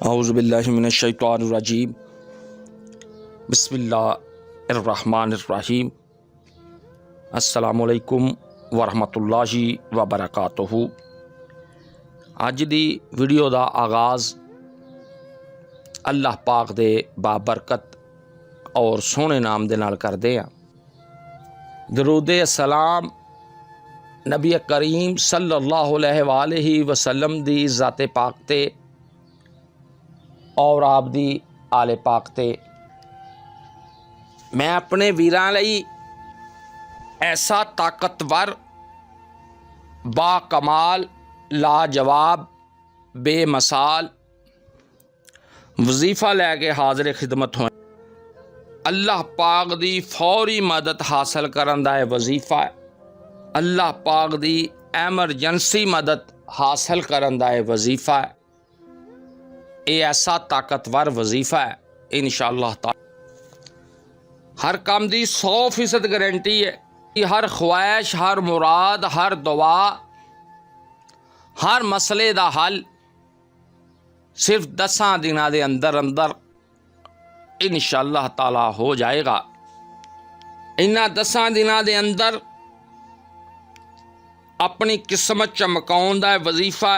औज़ुबिल्लाहि मिनश्शैतानिर्रजीम बिस्मिल्लाहिर्रहमानिर्रहीम अस्सलामुअलैकुम वरहमतुल्लाहि वबरकातुहू। अज दी वीडियो का आगाज़ अल्लाह पाक दे बाबरकत और सोहने नाम दे नाल करदे हां। दरूदे सलाम नबी करीम सल्लल्लाहु अलैहि वसल्लम दी ज़ाते पाक ते और आप दी आले पाक ते। मैं अपने वीरां लई ऐसा ताकतवर बाकमाल लाजवाब बेमसाल वजीफ़ा लैके हाज़िर खिदमत होए। अल्लाह पाक दी फौरी मदद हासिल करन दा वजीफ़ा है। अल्लाह पाक दी एमरजेंसी मदद हासिल करन दा वजीफ़ा है। ये ऐसा ताकतवर वजीफ़ा है इंशाअल्लाह ताला। हर काम दी 100% गारंटी है कि हर ख्वाहिश, हर मुराद, हर दुआ, हर मसले दा हल सिर्फ 10 दिनों के अंदर अंदर इंशाअल्लाह ताला हो जाएगा। इन्हां 10 दिनों के अंदर अपनी किस्मत चमकाउण दा वजीफ़ा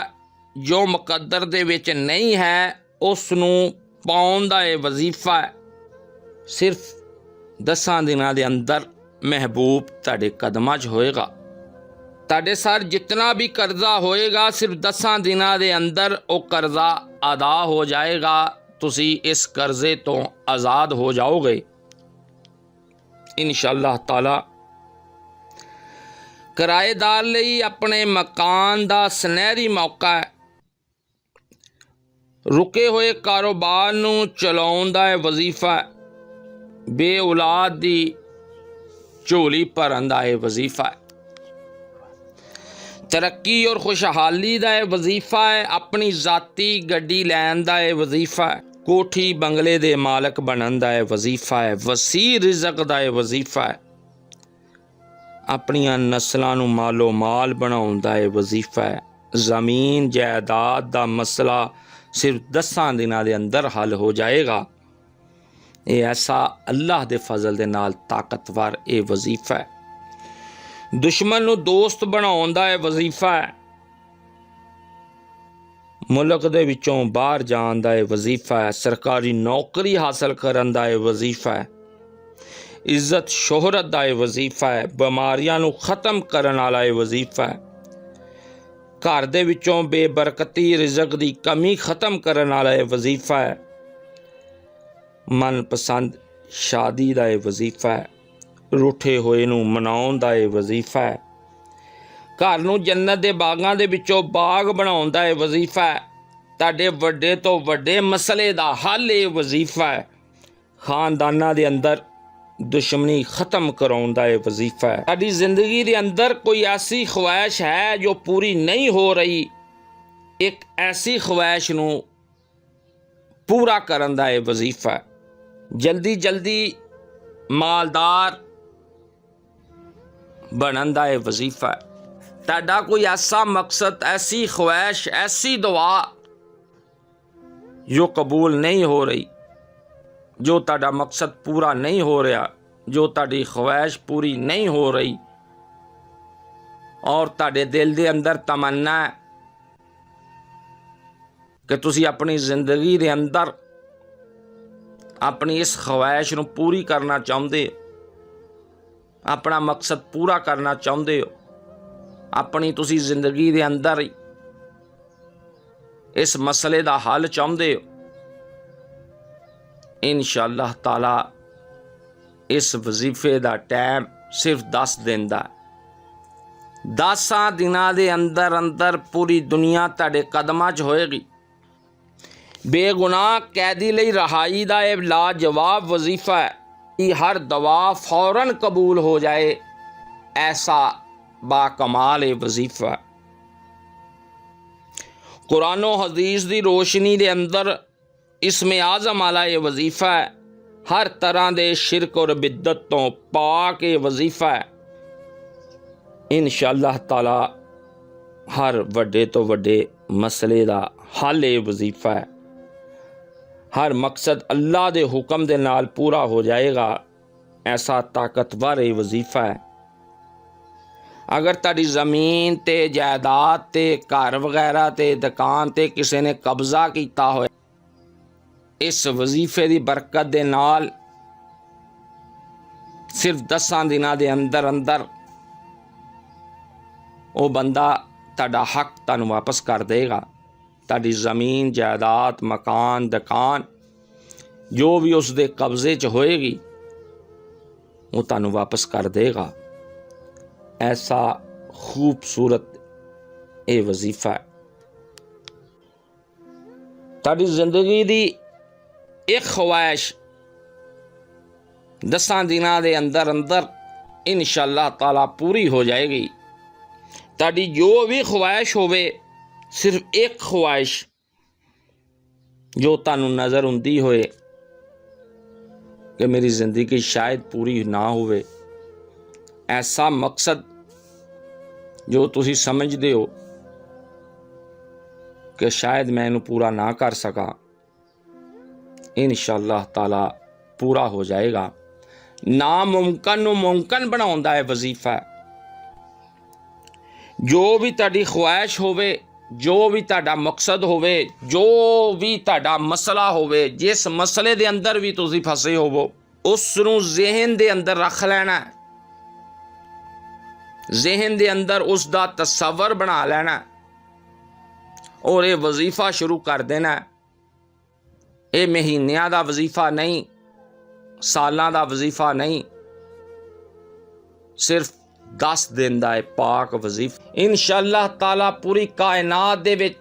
जो मुकद्दर दे विच नहीं है उसनूं पाउण दा वजीफ़ा सिर्फ 10 दिनों के अंदर महबूब तुहाडे कदमां 'च होएगा। तुहाडे सर जितना भी कर्जा होएगा सिर्फ 10 दिनों के अंदर वो कर्जा अदा हो जाएगा। तुसी इस कर्जे तो आज़ाद हो जाओगे इंशाअल्लाह ताला। किराएदार लई अपने मकान दा सुनहरी मौका है। रुके हुए कारोबार नूं चलाउण दा वजीफ़ा है। बे औलाद दी झोली भरन दा वजीफ़ा है। तरक्की और खुशहाली दा वजीफ़ा है। अपनी ज़ाती गड्डी लैण दा वजीफ़ा है। कोठी बंगले दे मालक बनन दा वजीफ़ा है। वसी रिज़क दा वजीफ़ा है। अपनियां नस्लां नूं मालो माल बनाउण दा वजीफ़ा है। ज़मीन जायदाद दा मसला सिर्फ 10 दिनों के अंदर हल हो जाएगा। ये ऐसा अल्लाह दे फजल दे नाल ताकतवर ये वजीफ़ा है। दुश्मन नूं दोस्त बनाउण दा वजीफ़ा है। मुल्क दे विचों बाहर जाण दा वजीफ़ा है। सरकारी नौकरी हासिल करन दा वजीफ़ा है। इज्जत शोहरत दा वजीफ़ा है। बीमारियां नूं ख़त्म करन वाला वजीफ़ा है। घर दे विचों बेबरकती रिज़क दी कमी ख़त्म करन वाला वजीफ़ा है। मनपसंद शादी दा वजीफ़ा है। रूठे होए नूं मनाउण दा वजीफ़ा है। घर नूं जन्नत दे बागां दे विचों बाग बनाउण दा वजीफ़ा है। तुहाडे वड्डे तो वड्डे मसले दा हल ये वजीफ़ा है। खानदानां दे अंदर दुश्मनी ख़त्म कराउण दा वजीफ़ा है। साडी जिंदगी के अंदर कोई ऐसी ख्वाहिश है जो पूरी नहीं हो रही, एक ऐसी ख्वाहिश नूं पूरा करन दा वजीफ़ा है। जल्दी जल्दी मालदार बनन दा वजीफ़ा है। तुहाडा कोई ऐसा मकसद, ऐसी ख्वाहिश, ऐसी दुआ जो कबूल नहीं हो रही, जो तुहाडा मकसद पूरा नहीं हो रहा, जो तुहाडी ख्वाहिश पूरी नहीं हो रही और तुहाडे दिल दे अंदर तमन्ना है कि तुसी अपनी जिंदगी दे अंदर अपनी इस ख्वाहिश नूं पूरी करना चाहुंदे हो, अपना मकसद पूरा करना चाहुंदे हो, अपनी तुसी जिंदगी दे अंदर इस मसले दा हल चाहुंदे हो, इंशाअल्लाह ताला इस वजीफे दा टाइम सिर्फ 10 दिन दा। 10 दिनों के अंदर अंदर पूरी दुनिया तुहाडे कदमां 'च होएगी। बेगुनाह कैदी लई रहाई दा लाजवाब वजीफा है कि हर दवा फौरन कबूल हो जाए। ऐसा बाकमाल वजीफा है। कुरान और हदीस की रोशनी के अंदर इसमें आज़म वाला ये वजीफ़ा है। हर तरह के शिरक और बिद्दत तो पाक ये वजीफ़ा है। इंशाअल्लाह ताला हर वड्डे तो वड्डे मसले का हल ये वजीफ़ा है। हर मकसद अल्लाह दे हुक्म दे नाल पूरा हो जाएगा। ऐसा ताकतवर ये वजीफा है। अगर ताड़ी ज़मीन ते जायदाद ते घर वगैरह ते दुकान ते किसी ने कब्जा किया हो, इस वजीफे की बरकत दे नाल सिर्फ 10 दिनों के अंदर अंदर वो बंदा ताड़ा हक तुहानू वापस कर देगा। ताड़ी ज़मीन जायदाद मकान दुकान जो भी उसके कब्जे च होएगी वो तुहानू वापस कर देगा। ऐसा खूबसूरत ये वजीफा है। ताड़ी जिंदगी की एक ख्वाहिश 10 दिनों के अंदर अंदर इंशाअल्लाह ताला पूरी हो जाएगी। ताड़ी जो भी ख्वाहिश होवे, सिर्फ एक ख्वाहिश जो तुहानू नज़र आउंदी होए कि मेरी जिंदगी शायद पूरी ना होवे, ऐसा मकसद जो तुसी समझदे हो कि शायद मैं इनू पूरा ना कर सका, इंशाअल्लाह ताला पूरा हो जाएगा। नामुमकिन नूं मुमकिन बनाउंदा है वजीफा। जो भी तुहाडी ख्वाहिश होवे, जो भी तुहाडा मकसद होवे, जो भी तुहाडा मसला होवे, जिस मसले दे अंदर भी तुसी फसे होवो, उसनूं ज़हन दे अंदर रख लेना है। ज़हन दे अंदर उसका तसव्वुर बना लेना और ये वजीफा शुरू कर देना। ये महीनों का वजीफा नहीं, सालों का वजीफा नहीं, सिर्फ 10 दिन का है पाक वजीफा। इंशाअल्लाह ताला पूरी कायनात दे विच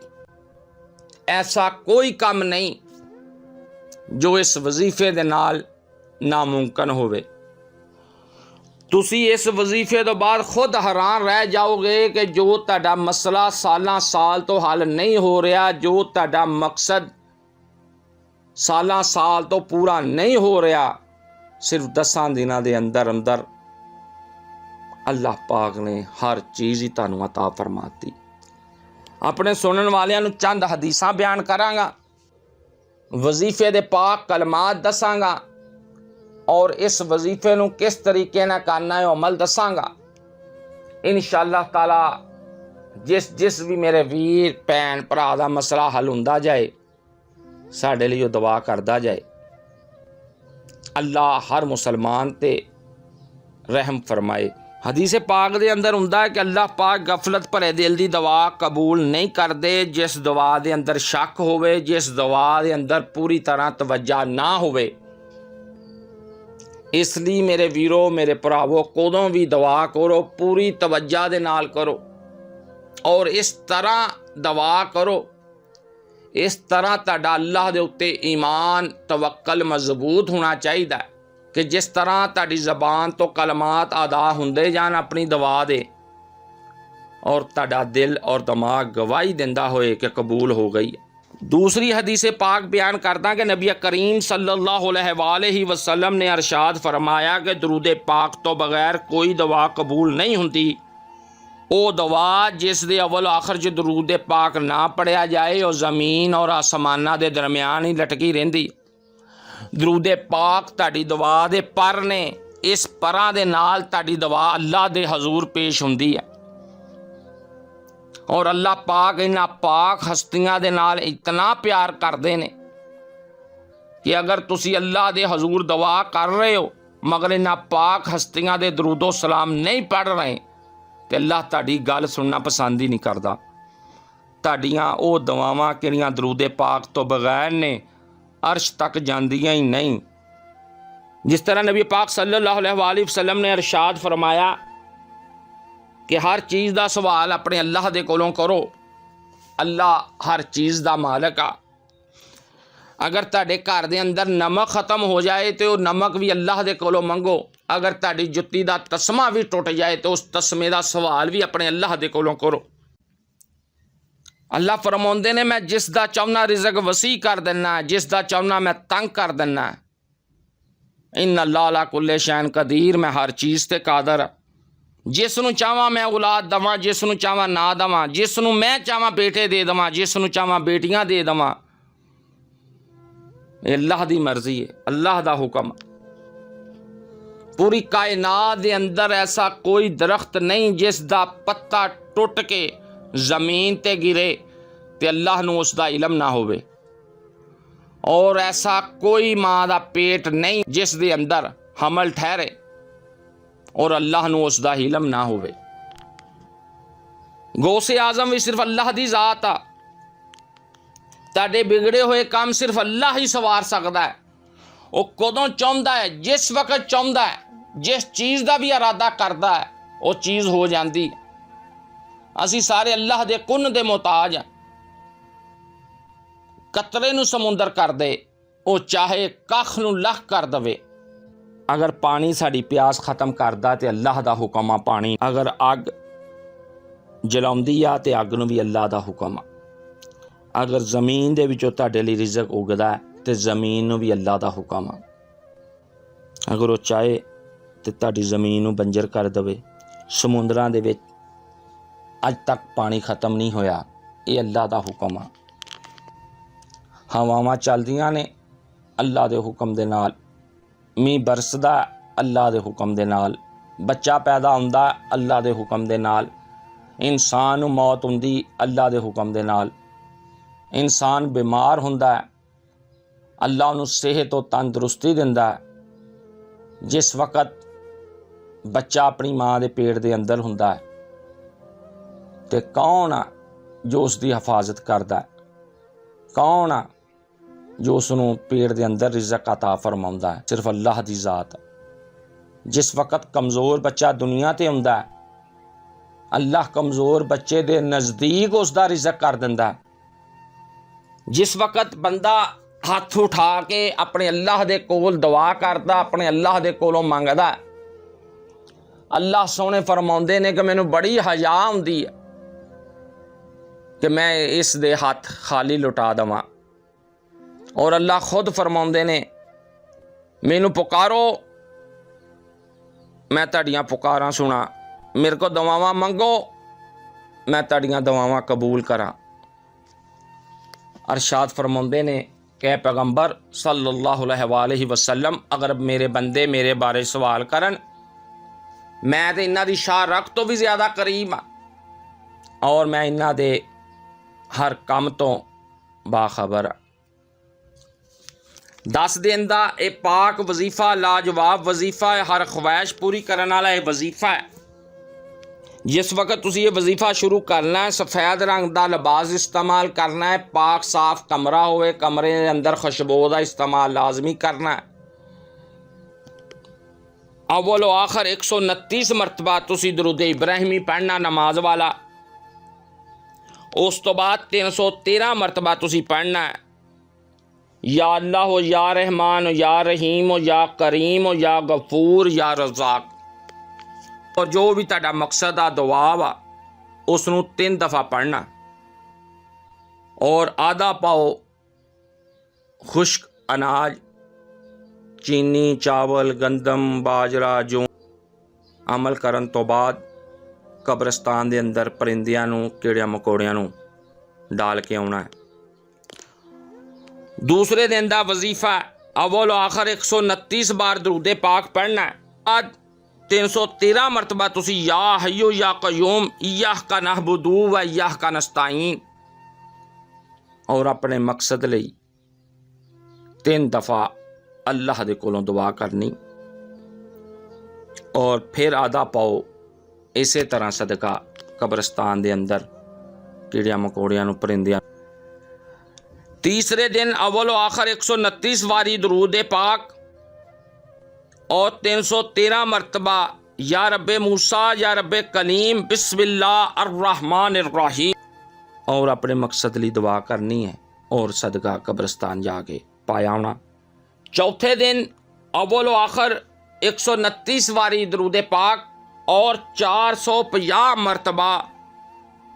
ऐसा कोई काम नहीं जो इस वजीफे दे नाल नामुमकिन होवे। तुसी इस वजीफे तो बाद खुद हैरान रह जाओगे कि जो तुहाडा मसला सालां साल तो हल नहीं हो रहा, जो तुहाडा मकसद सालां साल तो पूरा नहीं हो रहा, सिर्फ 10 दिनों के अंदर अंदर अल्लाह पाक ने हर चीज़ ही तुहानू अता फरमाती। अपने सुनने वालियां नू चंद हदीसां बयान करांगा, वजीफे दे पाक कलमात दसांगा और इस वजीफे नू किस तरीके नाल करना है अमल दसांगा। इंशाअल्लाह ताला जिस भी मेरे वीर भैन भरा दा मसला हल हुंदा जाए, साडे लिए दुआ करदा जाए। अल्लाह हर मुसलमान ते रहम फरमाए। हदीस पाक दे अंदर हुंदा है कि अल्लाह पाक गफलत भरे दिल दी दुआ कबूल नहीं करदे। जिस दुआ दे अंदर शक होवे, जिस दुआ दे अंदर पूरी तरह तवज्जो ना होवे। इसलिए मेरे वीरो मेरे भरावो, कदों भी दुआ करो पूरी तवज्जो दे नाल करो और इस तरह दुआ करो, इस तरह तुहाडा अल्लाह दे उत्ते ईमान तवक्कल मजबूत होना चाहिए कि जिस तरह तुहाडी ज़बान तो कलमात अदा हुंदे जान अपनी दुआ दे और तुहाडा दिल और दिमाग गवाही दिंदा होए कि कबूल हो गई। दूसरी हदीस पाक बयान करदा कि नबी करीम सल्लल्लाहु अलैहि वसल्लम ने अरशाद फरमाया कि दरूद पाक तो बगैर कोई दुआ कबूल नहीं हुंदी। वो दुआ जिस दे अव्वल आखिर च दरूद पाक ना पढ़िया जाए और ज़मीन और आसमाना दे दरम्यान ही लटकी रहिंदी। दरूद पाक तुहाडी दुआ दे पर ने, इस परां दे नाल तुहाडी दुआ अल्लाह दे हजूर पेश हुंदी है और अल्लाह पाक इन्हां पाक हस्तियां दे नाल इतना प्यार करदे ने कि अगर तुसी अल्लाह दे हजूर दुआ कर रहे हो मगर इन्हां पाक हस्तियां दे दरूदो सलाम नहीं पढ़ रहे तो अल्लाह तुहाडी गल सुनना पसंद ही नहीं करता। तुहाडियां वो दुआवां किहड़ियां दरूद पाक तो बगैर ने अर्श तक जांदियां ही नहीं। जिस तरह नबी पाक सल्लल्लाहु अलैहि वसल्लम ने इरशाद फरमाया कि हर चीज़ का सवाल अपने अल्लाह दे कोलों करो, अल्लाह हर चीज़ का मालक आ। अगर तुहाडे घर दे अंदर नमक खत्म हो जाए तो नमक भी अल्लाह दे कोलों मंगो। अगर तुहाडी जुत्ती का तस्मा भी टुट जाए तो उस तस्मे का सवाल भी अपने अल्लाह दे कोलों करो। अल्लाह फरमाउंदे ने मैं जिसदा चाहना रिज़क वसी कर देना, जिसदा चाहना मैं तंग कर देना। इन्ना अल्लाह अला कुल्ले शैन कदीर, मैं हर चीज़ ते कादर। जिसनूं चाहवां मैं औलाद दवां, जिसनूं चाहवां ना दवां, जिसनूं मैं चाहवां बेटे दे दवां, जिसनूं चाहवां बेटियां दे दवां। ये अल्लाह दी मर्जी है, अल्लाह दा हुक्म। पूरी कायनात दे अंदर ऐसा कोई दरख्त नहीं जिस दा पत्ता टुट के जमीन ते गिरे ते अल्लाह नूं उस दा इलम ना होवे, और ऐसा कोई माँ दा पेट नहीं जिस दे अंदर हमल ठहरे और अल्लाह नूं उस दा इलम ना होवे। गौसे आजम भी सिर्फ अल्लाह दी जात आ। तुहाडे बिगड़े हुए काम सिर्फ अल्लाह ही सवार सकता है। वो कदों चाहुंदा है, जिस वक्त चाहुंदा है, जिस चीज़ का भी इरादा करता है वो चीज़ हो जाती है। असी सारे अल्लाह दे कुन दे मोहताज हैं। कतरे नूं समुंदर कर दे, वो चाहे कख नूं लख कर दवे। अगर पानी साड़ी प्यास खत्म करदा ते अल्लाह दा हुक्म आ पानी। अगर अग जलाउंदी आ ते अग नूं भी अल्लाह दा हुक्म आ। अगर जमीन दे विचों तुहाडे लई रिज़क उगदा है ते जमीन नूं भी अल्लाह दा हुक्म आ। अगर वो चाहे तो तुहाडी जमीन नूं बंजर कर दवे। समुंदरां दे विच अज तक पानी खत्म नहीं होया, ये अल्लाह दा हुक्म आ। हवावां चलदियां ने अल्लाह दे हुक्म दे नाल, मींह बरसदा अल्लाह दे हुक्म दे नाल, बच्चा पैदा हुंदा अल्लाह दे हुक्म दे नाल, इंसान नूं मौत हुंदी अल्लाह दे हुक्म दे नाल, इंसान बीमार हुंदा अल्लाह उहनूं सेहत और तंदुरुस्ती दिंदा है। जिस वक्त बच्चा अपनी माँ के पेट के अंदर हुंदा है तो कौन आ जो उसकी हिफाजत करता है? कौन आ जो उसनूं पेट के अंदर रिज़क अता फरमाउंदा है? सिर्फ अल्लाह की ज़ात। जिस वक्त कमज़ोर बच्चा दुनिया ते हुंदा है, अल्लाह कमज़ोर बच्चे के नज़दीक उसका रिज़क कर दिंदा है। जिस वक्त बंदा हथ उठा के अपने अल्लाह दे कोल दुआ करदा, अपने अल्लाह दे कोलों मंगदा, अल्लाह सोहने फरमाउंदे ने कि मैनू बड़ी हया हुंदी है कि मैं इस दे हथ खाली लुटा देवां। और अल्लाह खुद फरमाउंदे ने मैनू पुकारो, मैं तुहाड़ियां पुकारां सुना, मेरे को दुआवां मंगो, मैं तुहाड़ियां दुआवां कबूल करा। अरशाद फरमाउंदे ने कि पैगंबर सल्लल्लाहु अलैहि वसल्लम, अगर मेरे बंदे मेरे बारे सवाल करन, मैं तो इन्हां दी शाह रख तो भी ज़्यादा करीब हाँ और मैं इन्हां दे हर काम तो बाखबर हाँ। 10 दिन का यह पाक वजीफा लाजवाब वजीफा है, हर ख्वाहिश पूरी करने वाला यह वजीफा है। जिस वक्त तुसी ये वजीफा शुरू करना है, सफ़ेद रंग का लिबास इस्तेमाल करना है, पाक साफ कमरा होए, कमरे के अंदर खुशबू का इस्तेमाल लाजमी करना है। अव्वल व आखिर 129 मरतबा तुसी दुरूद इब्राहिमी पढ़ना नमाज वाला। उस तो बाद 313 मरतबा तुसी पढ़ना है या अल्लाह हो, या रहमान हो, या रहीम हो, या करीम हो, या गफूर, या रज़ाक। और जो भी तुहाडा मकसद आ दुआ वा उसनूं 3 दफ़ा पढ़ना। और आधा पाओ खुश्क अनाज, चीनी, चावल, गंदम, बाजरा, जौ अमल करन तो बाद कब्रिस्तान के अंदर परिंदियां नूं, कीड़ियां मकोड़ियां नूं डाल के आउणा है। दूसरे दिन का वजीफा अव्वल आखिर 129 बार दरूदे पाक पढ़ना है। बाद 313 मरतबा तुसी या हय्यु या क़य्यूम इय्याका नअबुदु व इय्याका नस्तईन, और अपने मकसद लई 3 दफ़ा अल्लाह दे कोलों दुआ करनी। और फिर आधा पाओ इसे तरह सदका कब्रिस्तान के अंदर कीड़ियां मकोड़ियां नूं, परिंदियां। तीसरे दिन अव्वल आखिर 129 वारी दरूद पाक और 313 मरतबा या रब्बे मूसा या रब्बे कलीम बिस्मिल्लाह अर्रहमान अर्रहीम, और अपने मकसद ली दुआ करनी है और सदका कब्रिस्तान जाके पाया होना। चौथे दिन अव्वल आखिर 129 वारी दरूद पाक और 450 मरतबा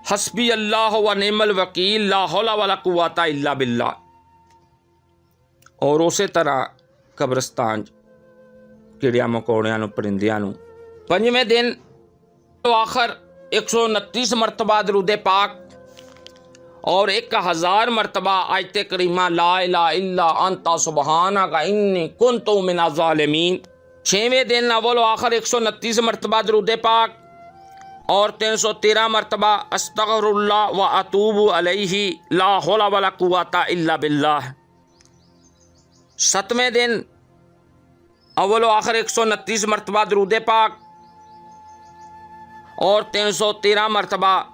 हस्बी अल्लाह व निअमल वकील ला हौला वला कुव्वता इल्ला बिल्लाह। और उस तरह कब्रिस्तान कीड़ियां मकोड़ियां नूं, परिंदियां नूं। 5वें दिन आखिर 129 मरतबा दरूद पाक और 1000 मरतबा आयत करीमा ला इलाहा इल्ला अंता सुबहानका इन्नी कुन्तु मिनज़ ज़ालिमीन। 6वें दिन अव्वल व आखिर 129 मरतबा दरूद पाक और 313 मरतबा अस्तगफिरुल्लाह व अतूबु अलैहि ला हौला वला कुव्वता इल्ला बिल्लाह। 7वें दिन अव्वल व आखिर 129 मरतबा दरूद पाक और 313 मरतबा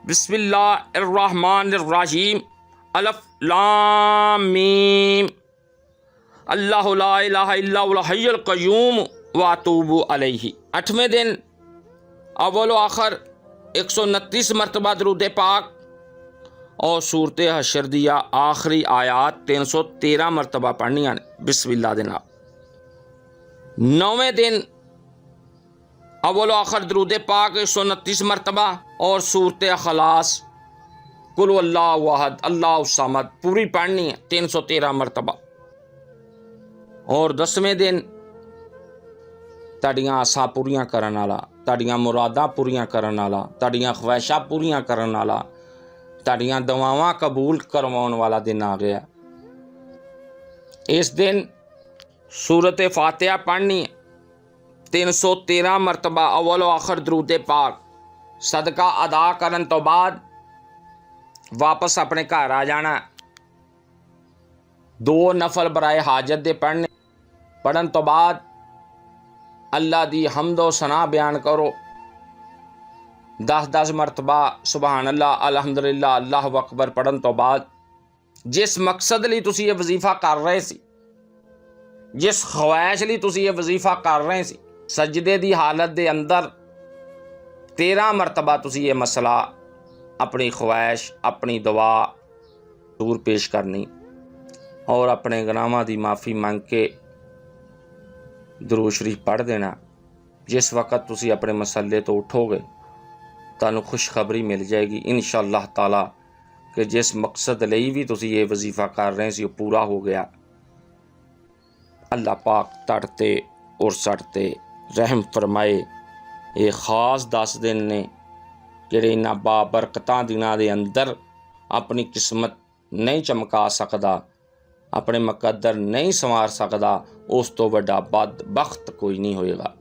बिस्मिल्लाहिर्रहमानिर्रहीम अलिफ लाम मीम अल्लाहु ला इलाहा इल्ला हुवल हय्युल क़य्यूम व अतूबु अलैहि। 8वें दिन अव्वल व आखिर 129 मरतबा दरूद पाक और सूरत हशर दिया आखिरी आयात 313 मरतबा पढ़नियां बिस्मिल्लाह दे नाल। 9वें दिन अव्वल आखिर दरूद पाक 129 मरतबा और सूरत अखलास कुल अल्लाहु अहद अल्लाहु समद पूरी पढ़नी है 313 मरतबा। और 10वें दिन तुहाडियां आसां पूरियां करन वाला, तुहाडियां मुरादां पूरियां करन वाला, तुहाडियां ख्वाहिशां पूरियां करन वाला, तुहाडियां दुआवां कबूल करवाउण वाला दिन आ गया। इस दिन सूरत फातिहा पढ़नी है 313 मरतबा अव्वल आखिर दरूद पाक। सदका अदा करन तो बाद वापस अपने घर आ जाना। 2 नफल बराए हाजत दे पढ़न तो बाद अल्लाह दी हम्दो सना बयान करो। 10-10 मरतबा सुबहान अल्लाह अलहमदुलिल्लाह अल्लाहु अकबर पढ़न तो बाद जिस मकसद लई तुसी ये वजीफा कर रहे सी, जिस ख्वाहिश लई तुसी ये वजीफा कर रहे सी, सजदे दी हालत दे अंदर 13 मरतबा तुसी ये मसला अपनी ख्वाहिश अपनी दुआ दूर पेश करनी और अपने गुनाहां दी माफ़ी मंग के दुरूद शरीफ पढ़ देना। जिस वक़्त तुसी अपने मसले तो उठोगे तुहानूं खुशखबरी मिल जाएगी इंशाअल्लाह ताला कि जिस मकसद लई भी तुसी ये वजीफा कर रहे सी वो पूरा हो गया। अल्लाह पाक तड़ते और सड़ते रहम फरमाए। ये खास 10 दिन ने जिहड़े इन्हां बाबरकतां दिनां दे अंदर अपनी किस्मत नहीं चमका सकदा, अपने मुकद्दर नहीं संवार सकदा, उस तो वड्डा बदबख्त कोई नहीं होएगा।